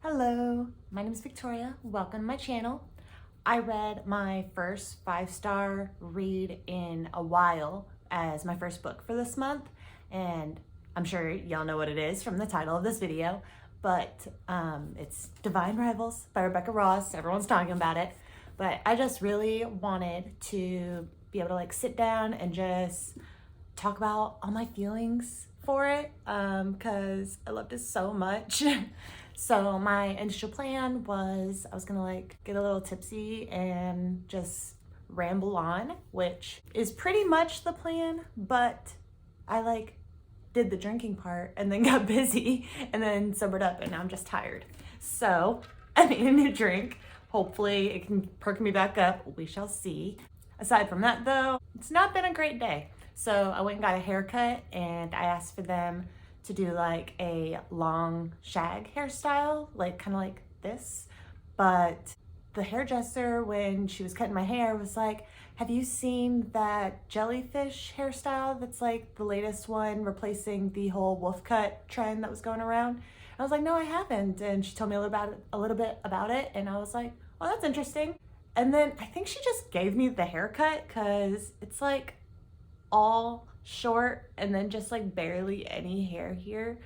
Hello, my name is Victoria. Welcome to my channel. I read my first 5-star read in a while as my first book for this month, and I'm sure y'all know what it is from the title of this video, but it's Divine Rivals by Rebecca Ross. Everyone's talking about it, but I just really wanted to be able to sit down and just talk about all my feelings for it because I loved it so much. So my initial plan was I was gonna get a little tipsy and just ramble on, which is pretty much the plan, but I did the drinking part and then got busy and then sobered up and now I'm just tired. So I made a new drink. Hopefully it can perk me back up. We shall see. Aside from that though, it's not been a great day. So I went and got a haircut and I asked for them to do a long shag hairstyle, kind of like this. But the hairdresser, when she was cutting my hair, was like, have you seen that jellyfish hairstyle that's the latest one, replacing the whole wolf cut trend that was going around? And I was like, no, I haven't. And she told me a little bit about it, and I was like, oh, that's interesting. And then I think she just gave me the haircut because it's all short and then just barely any hair here,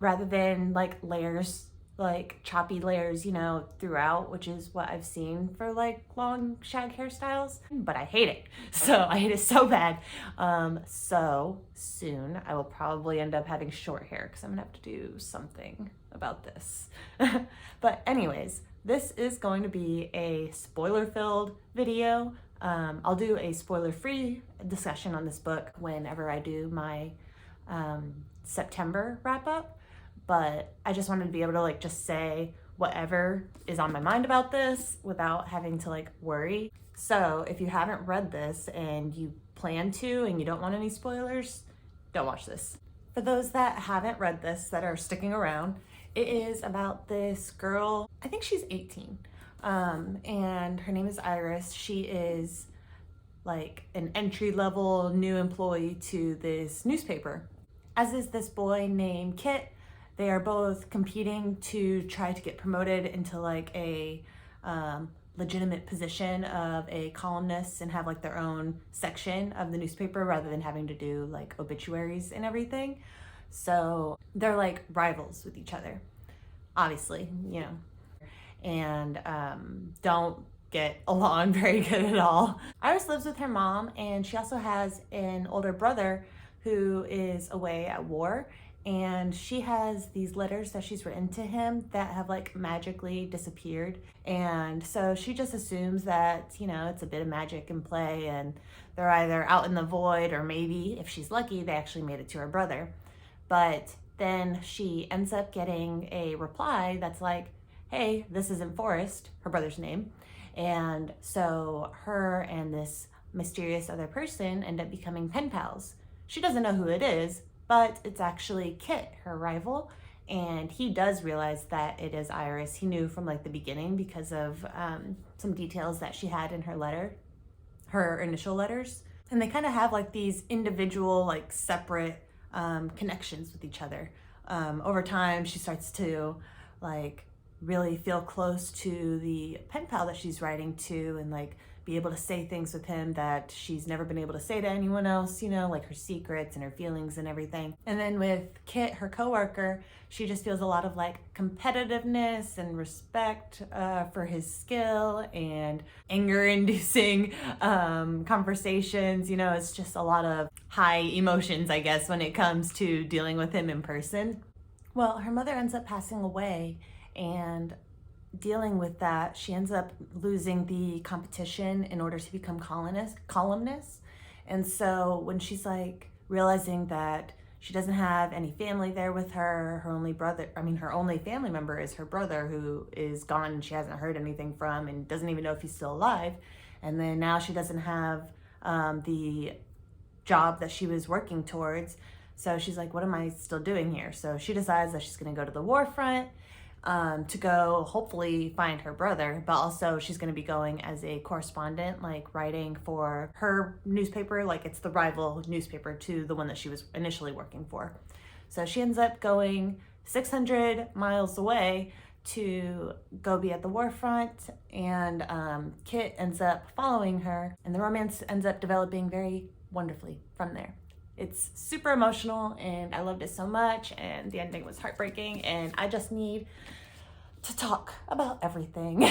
rather than layers, choppy layers, throughout, which is what I've seen for long shag hairstyles. But I hate it. So I hate it so bad. So soon I will probably end up having short hair because I'm gonna have to do something about this. But anyways, this is going to be a spoiler-filled video. I'll do a spoiler-free discussion on this book whenever I do my September wrap-up, but I just wanted to be able to just say whatever is on my mind about this without having to worry. So if you haven't read this and you plan to and you don't want any spoilers, don't watch this. For those that haven't read this, that are sticking around, it is about this girl, I think she's 18. And her name is Iris. She is an entry-level new employee to this newspaper, as is this boy named Kit. They are both competing to try to get promoted into a legitimate position of a columnist and have their own section of the newspaper rather than having to do obituaries and everything. So they're rivals with each other, obviously, and don't get along very good at all. Iris lives with her mom, and she also has an older brother who is away at war, and she has these letters that she's written to him that have magically disappeared. And so she just assumes that, it's a bit of magic in play and they're either out in the void, or maybe if she's lucky, they actually made it to her brother. But then she ends up getting a reply that's hey, this isn't Forrest, her brother's name. And so her and this mysterious other person end up becoming pen pals. She doesn't know who it is, but it's actually Kit, her rival. And he does realize that it is Iris. He knew from the beginning because of some details that she had in her letter, her initial letters. And they kind of have these individual, separate connections with each other. Over time, she starts to really feel close to the pen pal that she's writing to, and be able to say things with him that she's never been able to say to anyone else, her secrets and her feelings and everything. And then with Kit, her coworker, she just feels a lot of competitiveness and respect for his skill, and anger-inducing conversations. It's just a lot of high emotions, I guess, when it comes to dealing with him in person. Well, her mother ends up passing away, and dealing with that, she ends up losing the competition in order to become columnist. And so when she's realizing that she doesn't have any family there with her, her only family member is her brother, who is gone and she hasn't heard anything from and doesn't even know if he's still alive. And then now she doesn't have the job that she was working towards. So she's what am I still doing here? So she decides that she's gonna go to the war front to go hopefully find her brother, but also she's going to be going as a correspondent, writing for her newspaper, it's the rival newspaper to the one that she was initially working for. So she ends up going 600 miles away to go be at the war front, and Kit ends up following her, and the romance ends up developing very wonderfully from there. It's super emotional, and I loved it so much, and the ending was heartbreaking, and I just need to talk about everything.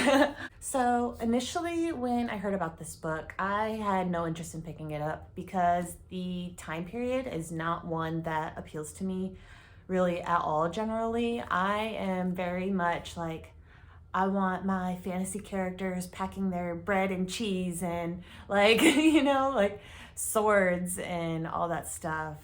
So initially when I heard about this book, I had no interest in picking it up because the time period is not one that appeals to me really at all. Generally, I am very much like, I want my fantasy characters packing their bread and cheese and like, like swords and all that stuff.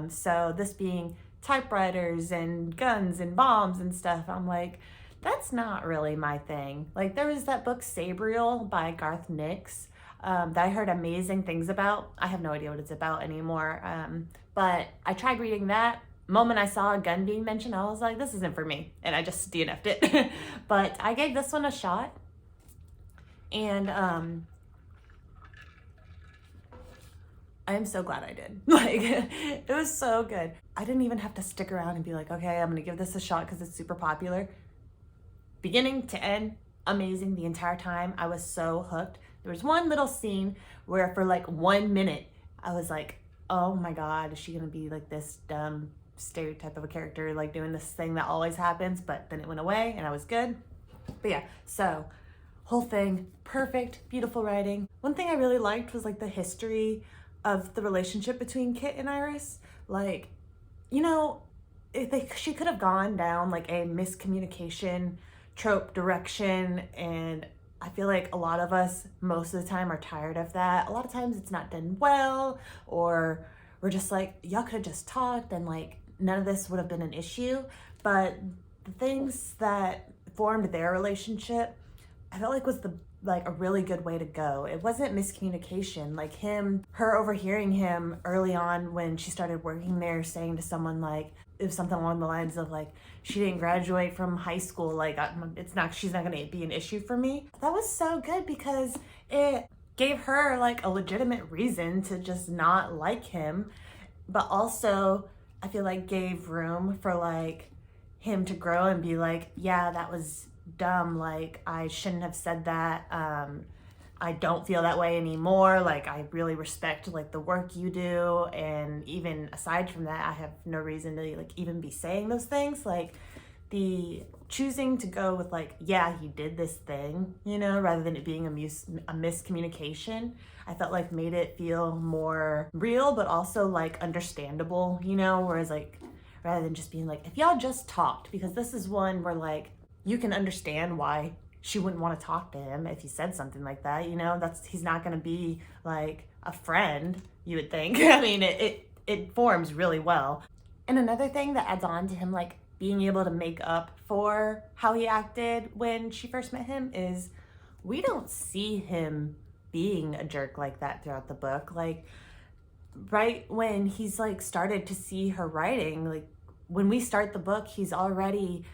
So this being typewriters and guns and bombs and stuff, I'm like, that's not really my thing. Like, there was that book Sabriel by Garth Nix that I heard amazing things about. I have no idea what it's about anymore. But I tried reading that. Moment I saw a gun being mentioned, I was like, this isn't for me. And I just DNF'd it. But I gave this one a shot. And I am so glad I did. Like, it was so good. I didn't even have to stick around and be like, okay, I'm gonna give this a shot because it's super popular. Beginning to end, amazing the entire time. I was so hooked. There was one little scene where for like 1 minute, I was like, oh my God, is she gonna be like this dumb stereotype of a character, like doing this thing that always happens? But then it went away and I was good. But yeah, so whole thing, perfect, beautiful writing. One thing I really liked was like the history of the relationship between Kit and Iris. Like, she could have gone down like a miscommunication trope direction, and I feel like a lot of us most of the time are tired of that. A lot of times it's not done well, or we're just like, y'all could have just talked and like none of this would have been an issue. But the things that formed their relationship, I felt like was a really good way to go. It wasn't miscommunication. Like her overhearing him early on when she started working there saying to someone like, it was something along the lines of like, she didn't graduate from high school, like she's not gonna be an issue for me. That was so good because it gave her like a legitimate reason to just not like him, but also I feel like gave room for like him to grow and be like, yeah, that was dumb, like I shouldn't have said that. I don't feel that way anymore. Like, I really respect like the work you do, and even aside from that, I have no reason to like even be saying those things. Like, the choosing to go with like, yeah, he did this thing, rather than it being a miscommunication, I felt like made it feel more real, but also like understandable, whereas like, rather than just being like, if y'all just talked, because this is one where like, you can understand why she wouldn't want to talk to him if he said something like that, he's not going to be like a friend, you would think. I mean, it forms really well. And another thing that adds on to him like being able to make up for how he acted when she first met him is we don't see him being a jerk like that throughout the book. Like, right when he's like started to see her writing, like when we start the book, he's already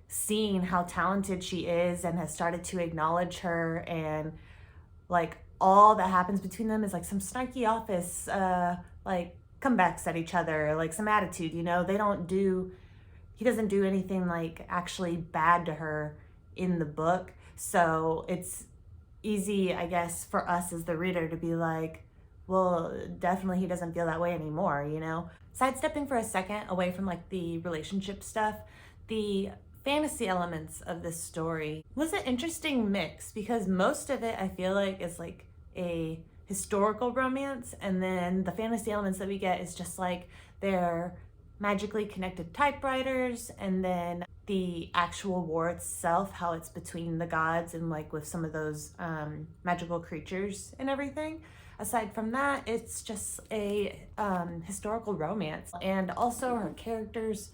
seeing how talented she is and has started to acknowledge her, and like all that happens between them is like some snarky office like comebacks at each other, like some attitude, he doesn't do anything like actually bad to her in the book. So it's easy, I guess, for us as the reader to be like, well, definitely he doesn't feel that way anymore, Sidestepping for a second away from like the relationship stuff, the fantasy elements of this story was an interesting mix, because most of it I feel like is like a historical romance, and then the fantasy elements that we get is just like they're magically connected typewriters, and then the actual war itself, how it's between the gods and like with some of those magical creatures and everything. Aside from that, it's just a historical romance, and also her characters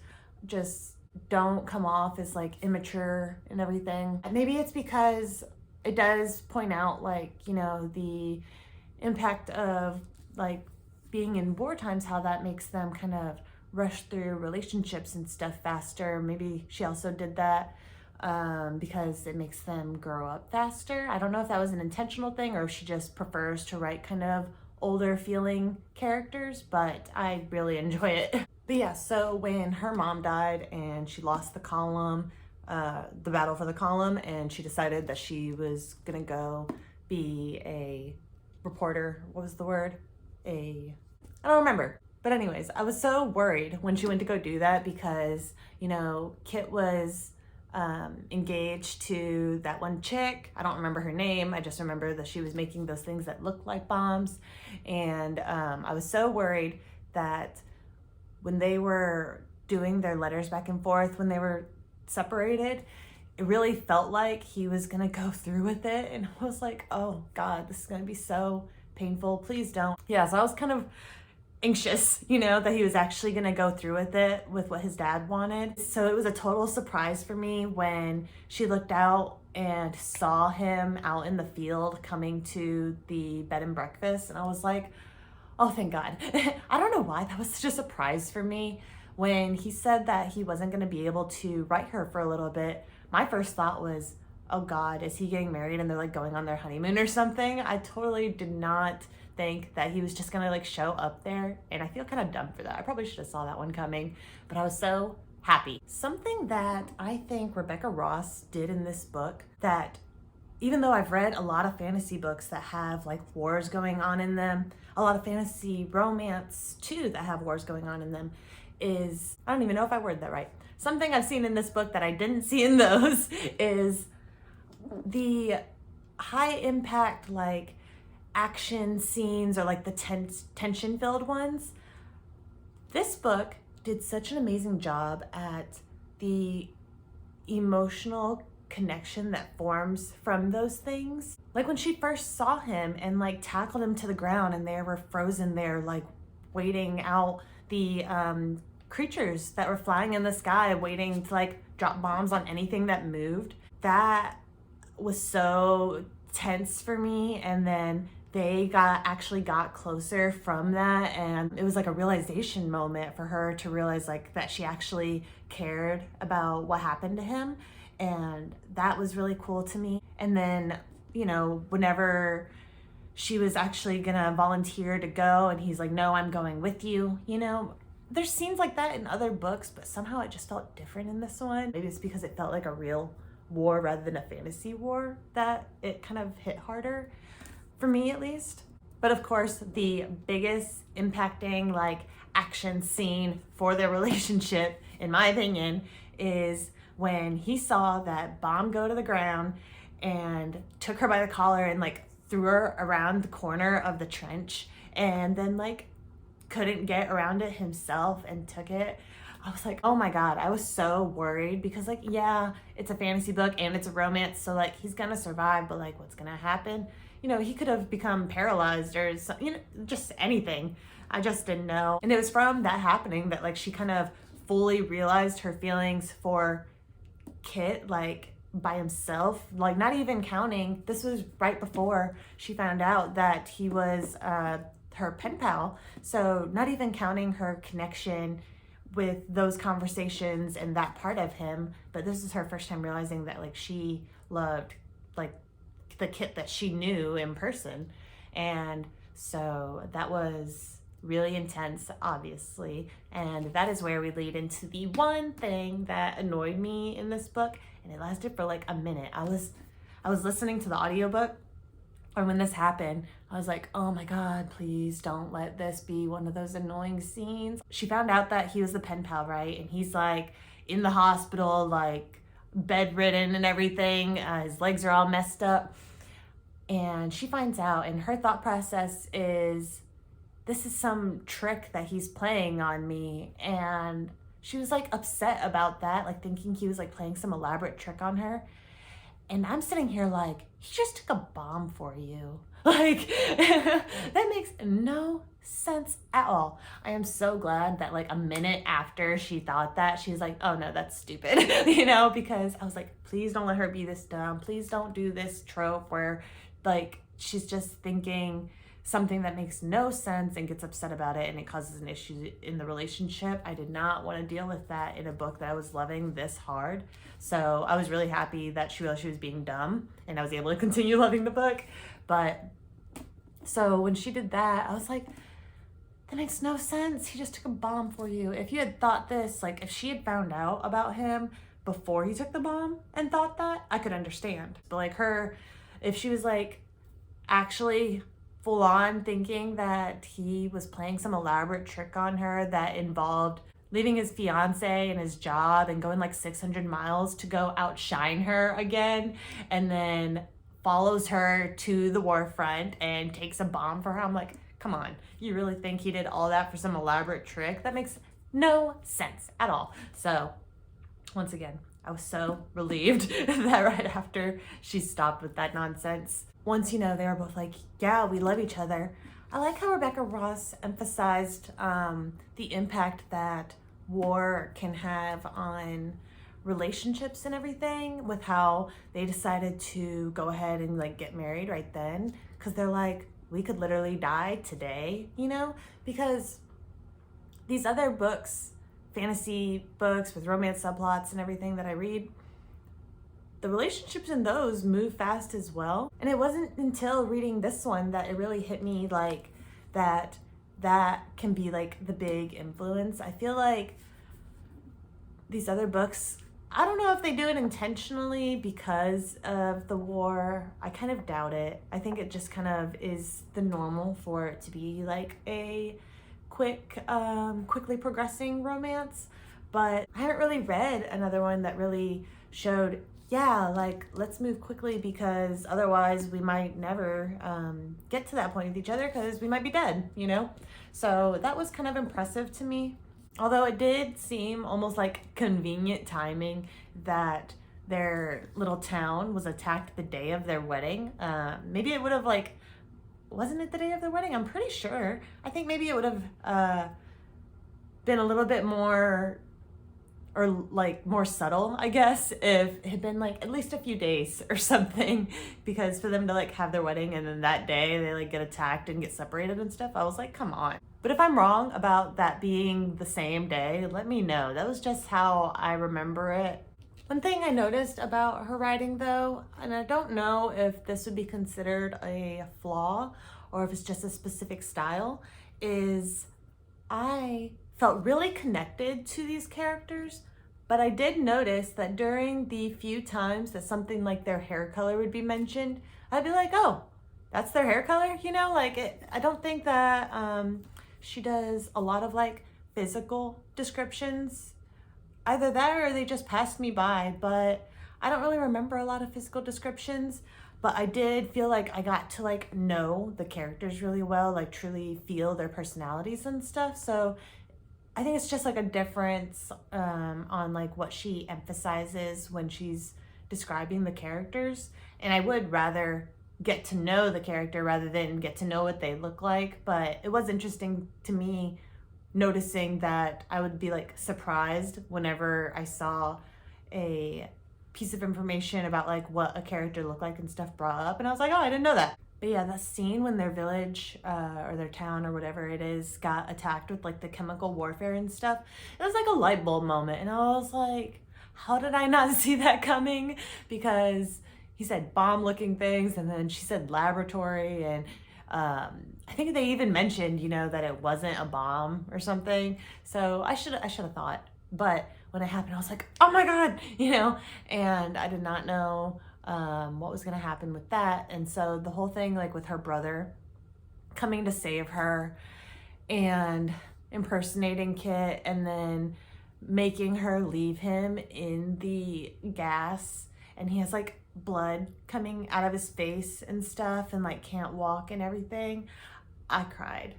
just don't come off as like immature and everything. Maybe it's because it does point out like, the impact of like being in war times, how that makes them kind of rush through relationships and stuff faster. Maybe she also did that because it makes them grow up faster. I don't know if that was an intentional thing or if she just prefers to write kind of older feeling characters, but I really enjoy it. But yeah, so when her mom died and she lost the column, the battle for the column, and she decided that she was gonna go be a reporter. What was the word? I don't remember. But anyways, I was so worried when she went to go do that because, you know, Kit was engaged to that one chick. I don't remember her name. I just remember that she was making those things that looked like bombs. And I was so worried that when they were doing their letters back and forth, when they were separated, it really felt like he was gonna go through with it. And I was like, oh God, this is gonna be so painful. Please don't. Yeah, so I was kind of anxious, you know, that he was actually gonna go through with it, with what his dad wanted. So it was a total surprise for me when she looked out and saw him out in the field coming to the bed and breakfast. And I was like, oh, thank God. I don't know why that was such a surprise for me. When he said that he wasn't gonna be able to write her for a little bit, my first thought was, oh God, is he getting married and they're like going on their honeymoon or something? I totally did not think that he was just gonna like show up there, and I feel kind of dumb for that. I probably should have saw that one coming, but I was so happy. Something that I think Rebecca Ross did in this book, that even though I've read a lot of fantasy books that have like wars going on in them, a lot of fantasy romance too that have wars going on in them, is, I don't even know if I worded that right. Something I've seen in this book that I didn't see in those is the high impact like action scenes, or like the tension filled ones. This book did such an amazing job at the emotional connection that forms from those things. Like when she first saw him and like tackled him to the ground and they were frozen there, like waiting out the creatures that were flying in the sky, waiting to like drop bombs on anything that moved. That was so tense for me. And then they actually got closer from that, and it was like a realization moment for her to realize like that she actually cared about what happened to him, and that was really cool to me. And then, you know, whenever she was actually gonna volunteer to go and he's like, no, I'm going with you, you know, there's scenes like that in other books, but somehow it just felt different in this one. Maybe it's because it felt like a real war rather than a fantasy war that it kind of hit harder, for me at least. But of course, the biggest impacting like action scene for their relationship, in my opinion, is when he saw that bomb go to the ground and took her by the collar and like threw her around the corner of the trench, and then like couldn't get around it himself and took it. I was like, oh my God, I was so worried because like, yeah, it's a fantasy book and it's a romance, so like he's gonna survive, but like what's gonna happen? You know, he could have become paralyzed or something, you know, just anything. I just didn't know. And it was from that happening that like she kind of fully realized her feelings for Kit, like by himself, like not even counting. This was right before she found out that he was her pen pal. So not even counting her connection with those conversations and that part of him, but this is her first time realizing that like she loved like the Kit that she knew in person. And so that was really intense, obviously, and that is where we lead into the one thing that annoyed me in this book, and it lasted for like a minute. I was listening to the audiobook, and when this happened, I was like, oh my God, please don't let this be one of those annoying scenes. She found out that he was the pen pal, right? And he's like in the hospital, like bedridden and everything. His legs are all messed up. And she finds out, and her thought process is, this is some trick that he's playing on me. And she was like upset about that, like thinking he was like playing some elaborate trick on her. And I'm sitting here like, he just took a bomb for you. Like, that makes no sense at all. I am so glad that like a minute after she thought that, she's like, oh no, that's stupid, you know, because I was like, please don't let her be this dumb. Please don't do this trope where like she's just thinking something that makes no sense and gets upset about it and it causes an issue in the relationship. I did not want to deal with that in a book that I was loving this hard. So I was really happy that she realized she was being dumb and I was able to continue loving the book. But so when she did that, I was like, that makes no sense. He just took a bomb for you. If you had thought this, like if she had found out about him before he took the bomb and thought that, I could understand. But like her, if she was like actually full on thinking that he was playing some elaborate trick on her that involved leaving his fiance and his job and going like 600 miles to go outshine her again, and then follows her to the war front and takes a bomb for her. I'm like, come on, you really think he did all that for some elaborate trick? That makes no sense at all. So once again, I was so relieved that right after she stopped with that nonsense. Once, they were both like, yeah, we love each other. I like how Rebecca Ross emphasized the impact that war can have on relationships and everything, with how they decided to go ahead and like get married right then, because they're like, we could literally die today, because these other books, fantasy books with romance subplots and everything that I read, the relationships in those move fast as well. And it wasn't until reading this one that it really hit me like that can be like the big influence. I feel like these other books, I don't know if they do it intentionally because of the war. I kind of doubt it. I think it just kind of is the normal for it to be like a quickly progressing romance. But I haven't really read another one that really showed, yeah, like, let's move quickly because otherwise we might never get to that point with each other because we might be dead, So that was kind of impressive to me. Although it did seem almost like convenient timing that their little town was attacked the day of their wedding. Maybe it would have wasn't it the day of their wedding? I'm pretty sure. I think maybe it would have been a little bit more, or like more subtle, I guess, if it had been like at least a few days or something, because for them to like have their wedding and then that day they like get attacked and get separated and stuff, I was like, come on. But if I'm wrong about that being the same day, let me know. That was just how I remember it. One thing I noticed about her writing though, and I don't know if this would be considered a flaw or if it's just a specific style, is I felt really connected to these characters, but I did notice that during the few times that something like their hair color would be mentioned, I'd be like, oh, that's their hair color? I don't think that she does a lot of like physical descriptions. Either that or they just passed me by, but I don't really remember a lot of physical descriptions. But I did feel like I got to like know the characters really well, like truly feel their personalities and stuff. So I think it's just like a difference on like what she emphasizes when she's describing the characters. And I would rather get to know the character rather than get to know what they look like. But it was interesting to me noticing that I would be like surprised whenever I saw a piece of information about like what a character looked like and stuff brought up, and I was like, oh, I didn't know that. But yeah, that scene when their village or their town or whatever it is got attacked with like the chemical warfare and stuff, it was like a light bulb moment, and I was like, how did I not see that coming? Because he said bomb looking things and then she said laboratory, and I think they even mentioned, that it wasn't a bomb or something. So I should have thought. But when it happened, I was like, oh my God, and I did not know what was going to happen with that. And so the whole thing, like with her brother coming to save her and impersonating Kit and then making her leave him in the gas, and he has like blood coming out of his face and stuff and like can't walk and everything. I cried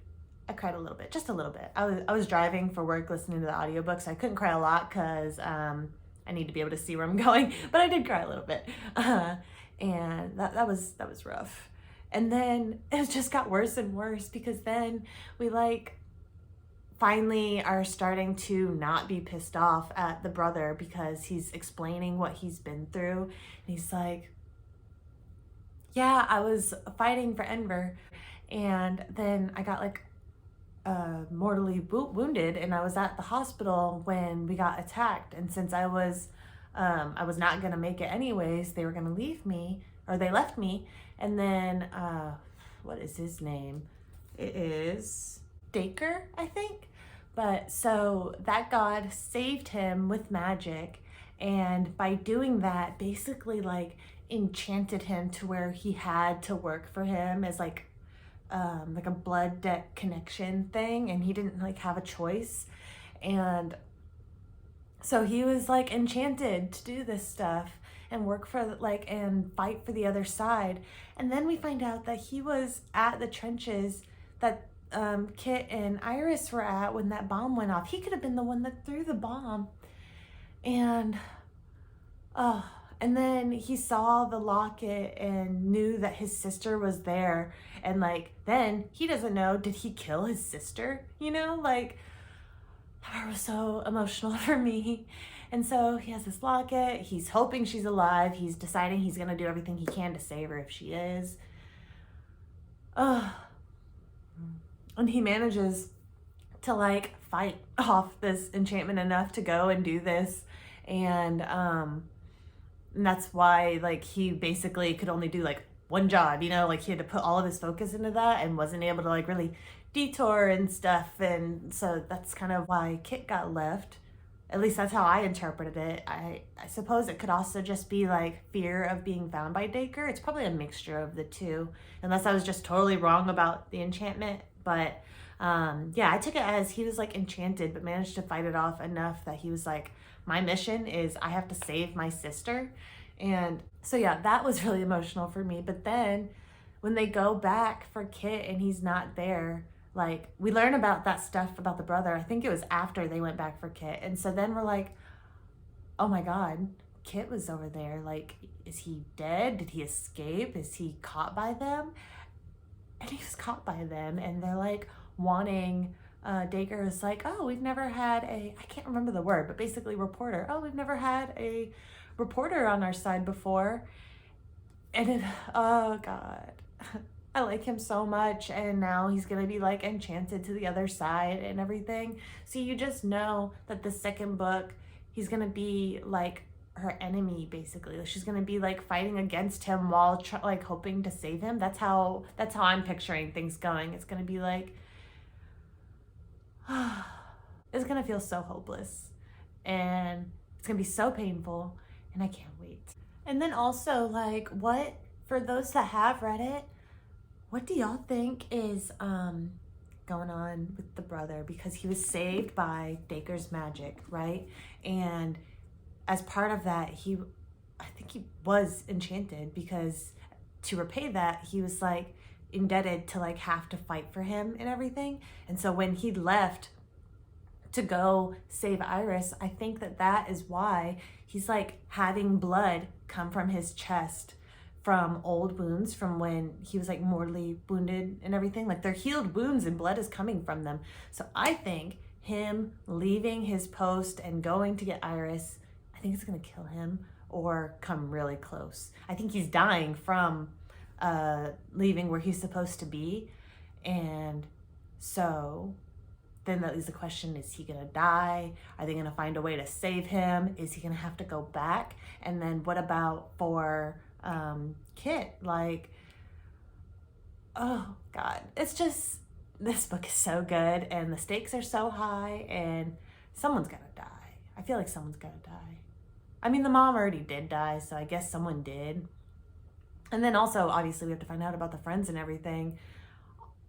a little bit, just a little bit. I was driving for work listening to the audiobook, so I couldn't cry a lot because I need to be able to see where I'm going, but I did cry a little bit. And that was rough. And then it just got worse and worse, because then we like finally are starting to not be pissed off at the brother because he's explaining what he's been through. And he's like, yeah, I was fighting for Enver, and then I got like mortally wounded, and I was at the hospital when we got attacked. And since I was not gonna make it anyways, they were gonna leave me, or they left me. And then what is his name? It is Dacre, I think. But so that god saved him with magic, And by doing that, basically like enchanted him to where he had to work for him as like a blood debt connection thing, and he didn't like have a choice. And so he was like enchanted to do this stuff and work for like and fight for the other side. And then we find out that he was at the trenches that Kit and Iris were at when that bomb went off. He could have been the one that threw the bomb. And oh, and then he saw the locket and knew that his sister was there. And like, then he doesn't know, did he kill his sister? You know, like, that was so emotional for me. And so he has this locket. He's hoping she's alive. He's deciding he's going to do everything he can to save her if she is. And he manages to like fight off this enchantment enough to go and do this. And that's why like he basically could only do like one job, you know, like he had to put all of his focus into that and wasn't able to like really detour and stuff. And so that's kind of why Kit got left. At least that's how I interpreted it. I suppose it could also just be like fear of being found by Dacre. It's probably a mixture of the two, unless I was just totally wrong about the enchantment. But yeah, I took it as he was like enchanted but managed to fight it off enough that he was like, my mission is I have to save my sister. And so yeah, that was really emotional for me. But then when they go back for Kit and he's not there, like we learn about that stuff about the brother. I think it was after they went back for Kit. And so then we're like, oh my God, Kit was over there. Like, is he dead? Did he escape? Is he caught by them? And he was caught by them. And they're like wanting, Dacre is like, oh, we've never had I can't remember the word, but basically reporter. Oh, we've never had a reporter on our side before. And it, oh God, I like him so much. And now he's going to be like enchanted to the other side and everything. So you just know that the second book, he's going to be like her enemy, basically. She's going to be like fighting against him while like hoping to save him. That's how I'm picturing things going. It's going to be like, it's going to feel so hopeless and it's going to be so painful, and I can't wait. And then also, like, what, for those that have read it, what do y'all think is going on with the brother? Because he was saved by Dacre's magic, right? And as part of that, I think he was enchanted, because to repay that, he was like indebted to like have to fight for him and everything. And so when he left to go save Iris, I think that is why he's like having blood come from his chest from old wounds from when he was like mortally wounded and everything. Like they're healed wounds and blood is coming from them. So I think him leaving his post and going to get Iris, I think it's gonna kill him or come really close. I think he's dying from leaving where he's supposed to be. And so then that leaves the question, is he gonna die? Are they gonna find a way to save him? Is he gonna have to go back? And then what about for Kit? Like, oh God, it's just, this book is so good and the stakes are so high and someone's gonna die. I feel like someone's gonna die. I mean, the mom already did die, so I guess someone did. And then also, obviously, we have to find out about the friends and everything.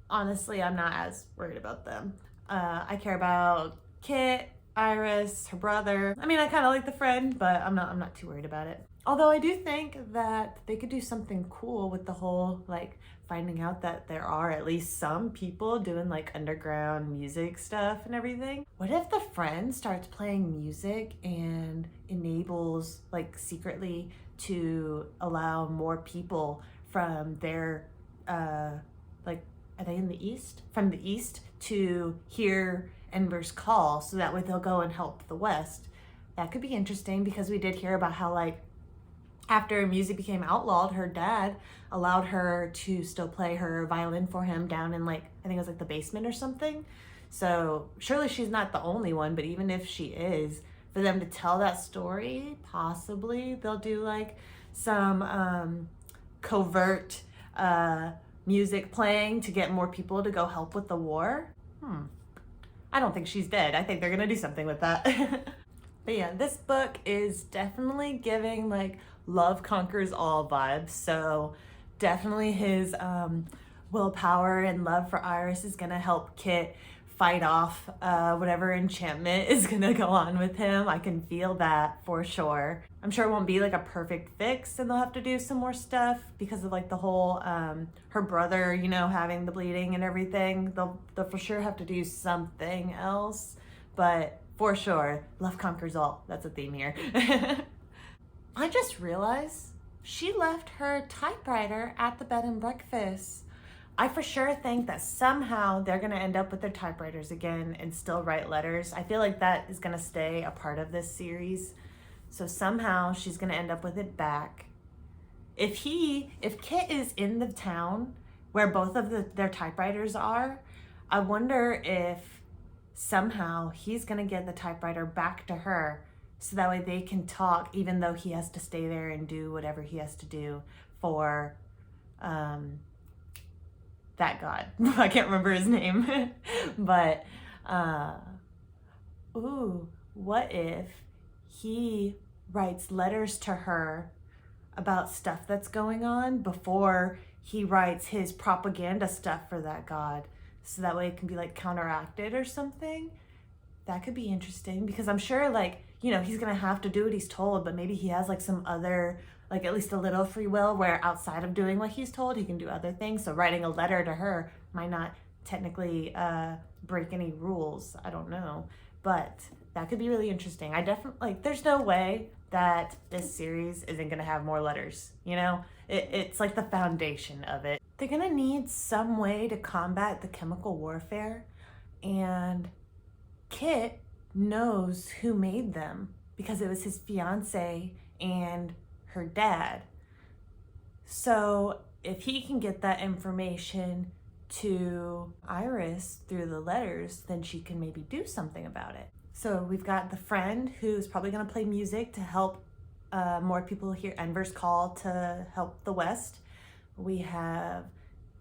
Honestly, I'm not as worried about them. I care about Kit, Iris, her brother. I mean, I kind of like the friend, but I'm not too worried about it. Although I do think that they could do something cool with the whole, like, finding out that there are at least some people doing, like, underground music stuff and everything. What if the friend starts playing music and enables, like, secretly to allow more people from their, like, are they in the east? From the east to hear Ember's call, so that way they'll go and help the west. That could be interesting, because we did hear about how, like, after music became outlawed, her dad allowed her to still play her violin for him down in, like, I think it was like the basement or something. So surely she's not the only one, but even if she is, for them to tell that story, possibly they'll do like some covert music playing to get more people to go help with the war. I don't think she's dead. I think they're gonna do something with that. But yeah, this book is definitely giving like love conquers all vibes. So definitely his willpower and love for Iris is gonna help Kit fight off whatever enchantment is gonna go on with him. I can feel that for sure. I'm sure it won't be like a perfect fix and they'll have to do some more stuff because of like the whole her brother, you know, having the bleeding and everything. They'll for sure have to do something else, but for sure, love conquers all. That's a theme here. I just realized she left her typewriter at the bed and breakfast. I for sure think that somehow they're gonna end up with their typewriters again and still write letters. I feel like that is gonna stay a part of this series. So somehow she's gonna end up with it back. If Kit is in the town where both of their typewriters are, I wonder if somehow he's gonna get the typewriter back to her so that way they can talk even though he has to stay there and do whatever he has to do for that god. I can't remember his name. But what if he writes letters to her about stuff that's going on before he writes his propaganda stuff for that god, so that way it can be like counteracted or something? That could be interesting because I'm sure like, you know, he's gonna have to do what he's told, but maybe he has like some other, like at least a little free will where outside of doing what he's told, he can do other things. So writing a letter to her might not technically break any rules. I don't know, but that could be really interesting. I definitely, like, there's no way that this series isn't gonna have more letters, you know? It's like the foundation of it. They're gonna need some way to combat the chemical warfare, and Kit knows who made them because it was his fiance and her dad. So if he can get that information to Iris through the letters, then she can maybe do something about it. So we've got the friend who's probably going to play music to help more people hear Enver's call to help the West. We have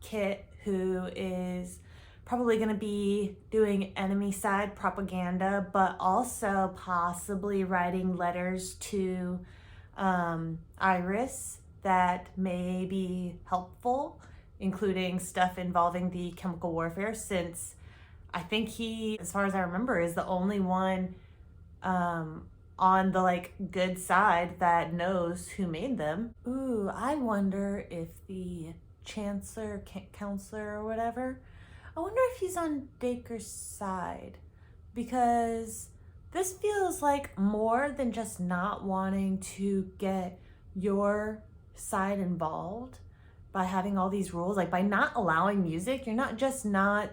Kit, who is probably going to be doing enemy side propaganda, but also possibly writing letters to Iris that may be helpful, including stuff involving the chemical warfare, since I think he, as far as I remember, is the only one on the like good side that knows who made them. Ooh, I wonder if the counselor or whatever, I wonder if he's on Dacre's side, because this feels like more than just not wanting to get your side involved by having all these rules. Like by not allowing music, you're not just not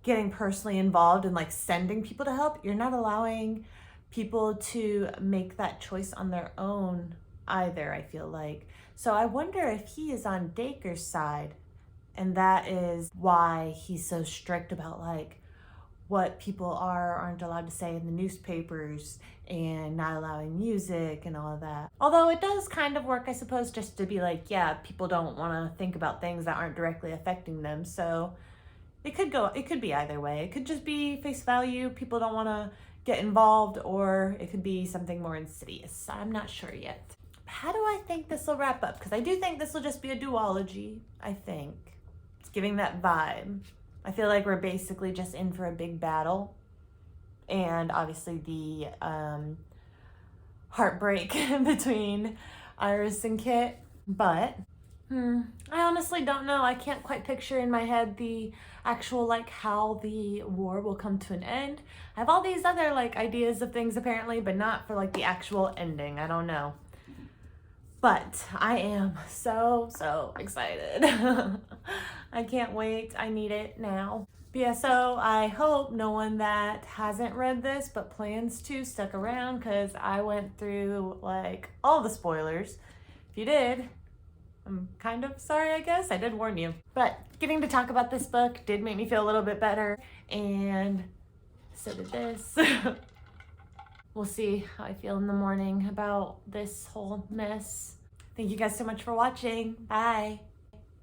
getting personally involved and like sending people to help, you're not allowing people to make that choice on their own either, I feel like. So I wonder if he is on Dacre's side, and that is why he's so strict about like what people aren't allowed to say in the newspapers and not allowing music and all of that. Although it does kind of work, I suppose, just to be like, yeah, people don't want to think about things that aren't directly affecting them. So it could be either way. It could just be face value, people don't want to get involved, or it could be something more insidious. I'm not sure yet. How do I think this will wrap up? Because I do think this will just be a duology, I think. It's giving that vibe. I feel like we're basically just in for a big battle. And obviously the heartbreak between Iris and Kit. But I honestly don't know. I can't quite picture in my head the actual like how the war will come to an end. I have all these other like ideas of things apparently, but not for like the actual ending. I don't know. But I am so excited. I can't wait. I need it now. But yeah, so I hope no one that hasn't read this but plans to stuck around, because I went through like all the spoilers. If you did, I'm kind of sorry, I guess. I did warn you. But getting to talk about this book did make me feel a little bit better, and so did this. We'll see how I feel in the morning about this whole mess. Thank you guys so much for watching. Bye.